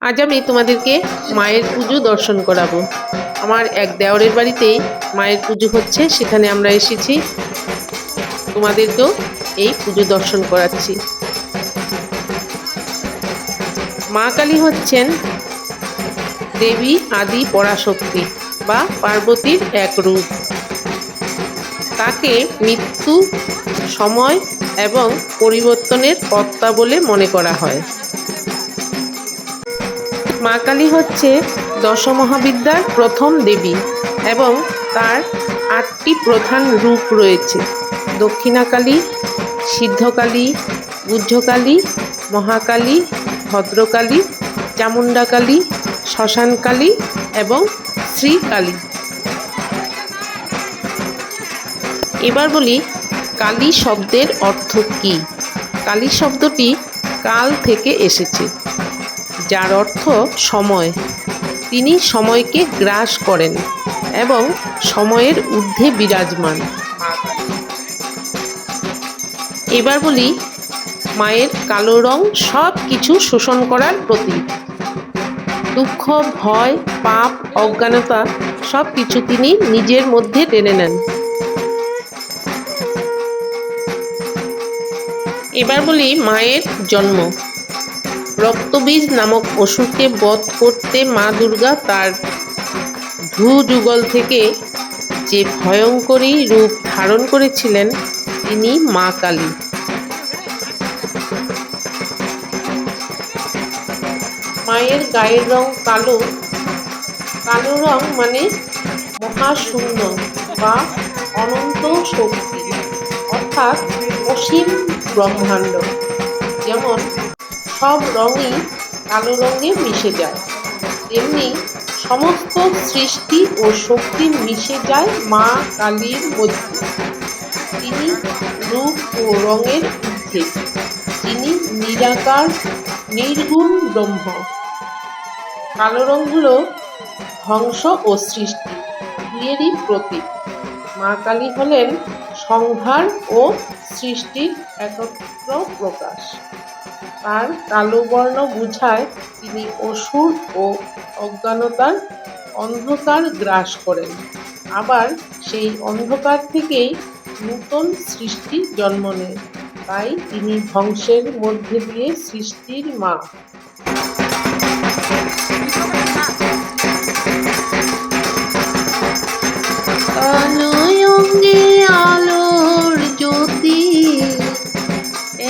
আজ আমি তোমাদেরকে মায়ের পুজো দর্শন করাবো। আমার এক দেওরের বাড়িতেই মায়ের পুজো হচ্ছে, সেখানে আমরা এসেছি। তোমাদেরকেও এই পুজো দর্শন করাচ্ছি। মা কালী হচ্ছেন দেবী আদি পরাশক্তি বা পার্বতীর এক রূপ। তাকে মৃত্যু, সময় এবং পরিবর্তনের কর্তা বলে মনে করা হয়। মা কালী হচ্ছে দশমহাবিদ্যার প্রথম দেবী এবং তার ৮টি প্রধান রূপ রয়েছে: দক্ষিণাকালী, সিদ্ধকালী, গুহ্যকালী, মহাকালী, ভদ্রকালী, চামুণ্ডাকালী, শ্মশানকালী এবং শ্রীকালী। এবার বলি কালী শব্দের অর্থ কী। কালী শব্দটি কাল থেকে এসেছে, যার অর্থ সময়। তিনি সময়কে গ্রাস করেন এবং সময়ের ঊর্ধ্বে বিরাজমান। এবার বলি মায়ের কালো রং সব কিছু শোষণ করার প্রতীক। দুঃখ, ভয়, পাপ, অজ্ঞানতা সব কিছু তিনি নিজের মধ্যে টেনে নেন। এবার বলি মায়ের জন্ম। রক্তবীজ নামক অসুরকে বধ করতে মা দুর্গা তার ভ্রূযুগল থেকে যে ভয়ঙ্করী রূপ ধারণ করেছিলেন, তিনি মা কালী। মায়ের গায়ের রং কালো। কালো রং মানে মহাশূন্য বা অনন্ত শক্তি, অর্থাৎ অসীম ব্রহ্মাণ্ড। যেমন সব রঙই কালো রঙে মিশে যায়, তেমনি সমস্ত সৃষ্টি ও শক্তি মিশে যায় মা কালীর মধ্যে। তিনি রূপ ও রঙের ঊর্ধ্বে, তিনি নিরাকার নির্গুণ ব্রহ্ম। কালো রং হল ধ্বংস ও সৃষ্টি দুইয়েরই প্রতীক। মা কালী হলেন সংহার ও সৃষ্টির একত্র প্রকাশ। তার কালো বর্ণ বোঝায় তিনি অসুর ও অজ্ঞানতার অন্ধকার গ্রাস করেন। আবার সেই অন্ধকার থেকেই নূতন সৃষ্টি জন্ম নেয়, তাই তিনি ধ্বংসের মধ্যে দিয়ে সৃষ্টির মা। আলোর জ্যোতি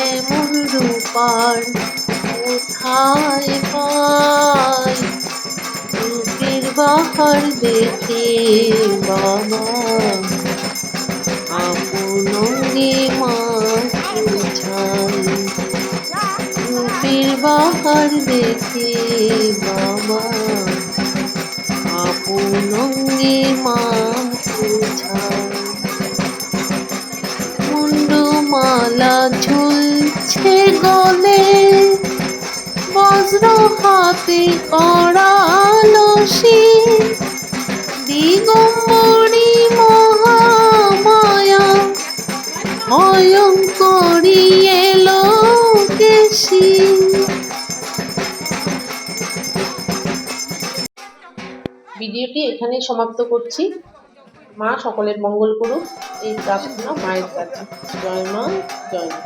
এমন রূপার কোথায় পাই, রূপের বাহার দেখে বাবা আপন অঙ্গে মা বোঝাই। রূপের বাহার দেখে বাবা আপন অঙ্গে মা বোঝাই। মুন্ডমালা ঝুলছে গলে, বজ্র হাতে করালসি, দিগম্বরী মহামায়া ভয়ঙ্করী এলো কেশি। ভিডিওটি এখানেই সমাপ্ত করছি। মা সকলের মঙ্গল করুক, এই প্রার্থনা মায়ের কাছে। জয় মা, জয় মা।